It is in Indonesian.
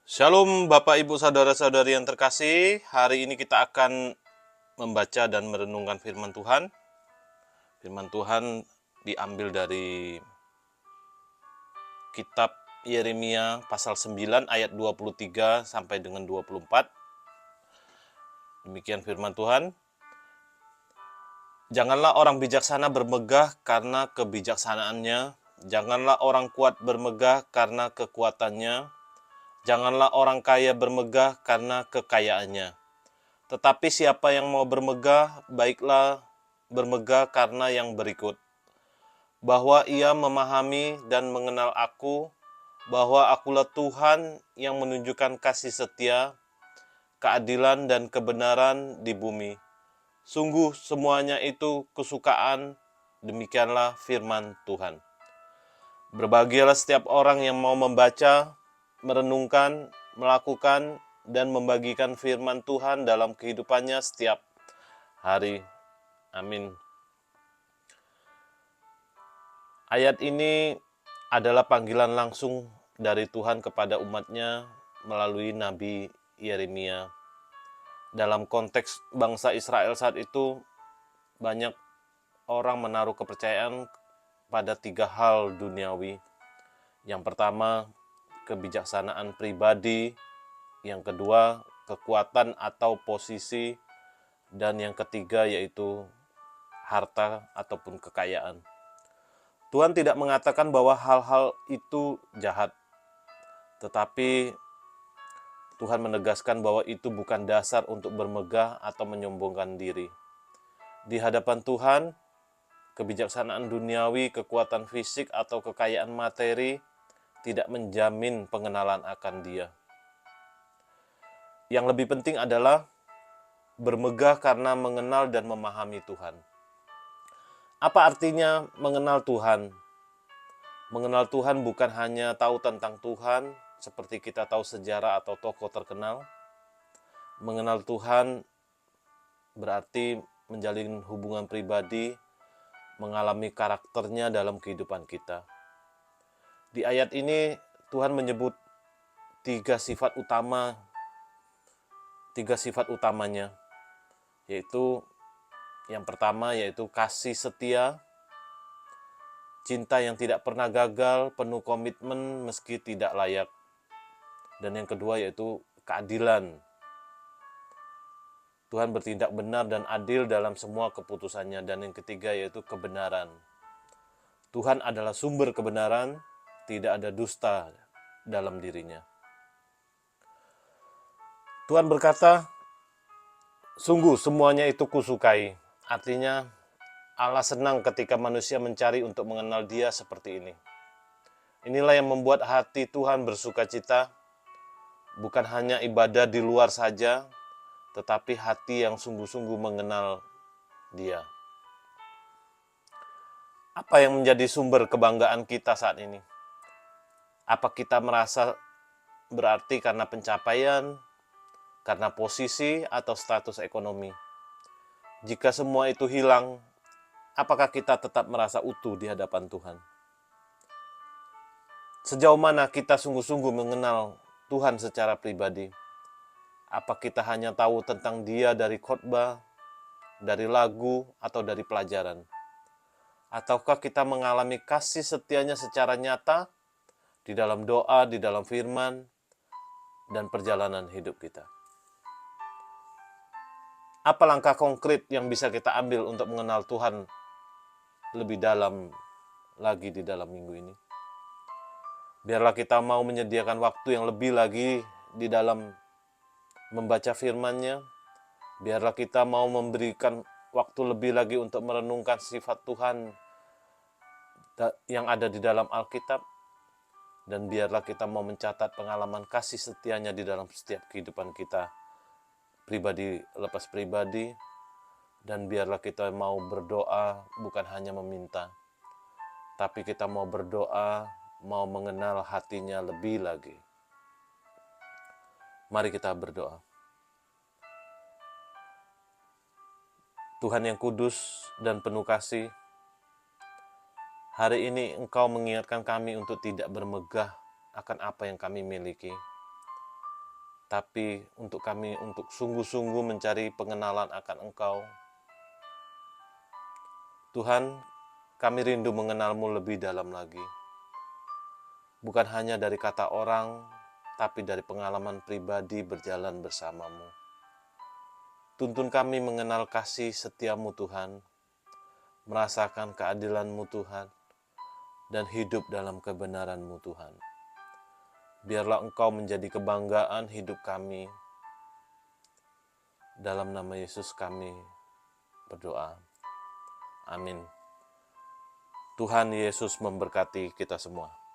Shalom Bapak Ibu Saudara-saudari yang terkasih. Hari ini kita akan membaca dan merenungkan firman Tuhan. Firman Tuhan diambil dari kitab Yeremia pasal 9 ayat 23 sampai dengan 24. Demikian firman Tuhan. Janganlah orang bijaksana bermegah karena kebijaksanaannya. Janganlah orang kuat bermegah karena kekuatannya. Janganlah orang kaya bermegah karena kekayaannya. Tetapi siapa yang mau bermegah, baiklah bermegah karena yang berikut. Bahwa ia memahami dan mengenal aku, bahwa akulah Tuhan yang menunjukkan kasih setia, keadilan dan kebenaran di bumi. Sungguh semuanya itu kesukaan, demikianlah firman Tuhan. Berbahagialah setiap orang yang mau membaca, merenungkan, melakukan, dan membagikan firman Tuhan dalam kehidupannya setiap hari. Amin. Ayat ini adalah panggilan langsung dari Tuhan kepada umatnya melalui Nabi Yeremia. Dalam konteks bangsa Israel saat itu, banyak orang menaruh kepercayaan pada 3 hal duniawi. Yang pertama, kebijaksanaan pribadi. Yang kedua, kekuatan atau posisi. Dan yang ketiga yaitu harta ataupun kekayaan. Tuhan tidak mengatakan bahwa hal-hal itu jahat, tetapi Tuhan menegaskan bahwa itu bukan dasar untuk bermegah atau menyombongkan diri. Di hadapan Tuhan, kebijaksanaan duniawi, kekuatan fisik, atau kekayaan materi tidak menjamin pengenalan akan Dia. Yang lebih penting adalah bermegah karena mengenal dan memahami Tuhan. Apa artinya mengenal Tuhan? Mengenal Tuhan bukan hanya tahu tentang Tuhan, seperti kita tahu sejarah atau tokoh terkenal. Mengenal Tuhan berarti menjalin hubungan pribadi, mengalami karakternya dalam kehidupan kita. Di ayat ini Tuhan menyebut 3 sifat utamanya, yaitu yang pertama yaitu kasih setia, cinta yang tidak pernah gagal, penuh komitmen meski tidak layak. Dan yang kedua yaitu keadilan. Tuhan bertindak benar dan adil dalam semua keputusannya. Dan yang ketiga yaitu kebenaran. Tuhan adalah sumber kebenaran, tidak ada dusta dalam dirinya. Tuhan berkata, sungguh semuanya itu kusukai. Artinya Allah senang ketika manusia mencari untuk mengenal Dia seperti ini. Inilah yang membuat hati Tuhan bersukacita, bukan hanya ibadah di luar saja, tetapi hati yang sungguh-sungguh mengenal Dia. Apa yang menjadi sumber kebanggaan kita saat ini? Apa kita merasa berarti karena pencapaian, karena posisi, atau status ekonomi? Jika semua itu hilang, apakah kita tetap merasa utuh di hadapan Tuhan? Sejauh mana kita sungguh-sungguh mengenal Tuhan secara pribadi? Apa kita hanya tahu tentang Dia dari khotbah, dari lagu, atau dari pelajaran? Ataukah kita mengalami kasih setianya secara nyata di dalam doa, di dalam firman, dan perjalanan hidup kita? Apa langkah konkret yang bisa kita ambil untuk mengenal Tuhan lebih dalam lagi di dalam minggu ini? Biarlah kita mau menyediakan waktu yang lebih lagi di dalam membaca firman-Nya. Biarlah kita mau memberikan waktu lebih lagi untuk merenungkan sifat Tuhan yang ada di dalam Alkitab. Dan biarlah kita mau mencatat pengalaman kasih setianya di dalam setiap kehidupan kita, pribadi lepas pribadi. Dan biarlah kita mau berdoa bukan hanya meminta, tapi kita mau berdoa, mau mengenal hatinya lebih lagi. Mari kita berdoa. Tuhan yang kudus dan penuh kasih, hari ini Engkau mengingatkan kami untuk tidak bermegah akan apa yang kami miliki. tapi untuk kami untuk sungguh-sungguh mencari pengenalan akan Engkau. Tuhan, kami rindu mengenalmu lebih dalam lagi. Bukan hanya dari kata orang, tapi dari pengalaman pribadi berjalan bersamamu. Tuntun kami mengenal kasih setiamu Tuhan, merasakan keadilanmu Tuhan, dan hidup dalam kebenaranmu Tuhan. Biarlah Engkau menjadi kebanggaan hidup kami. Dalam nama Yesus kami berdoa. Amin. Tuhan Yesus memberkati kita semua.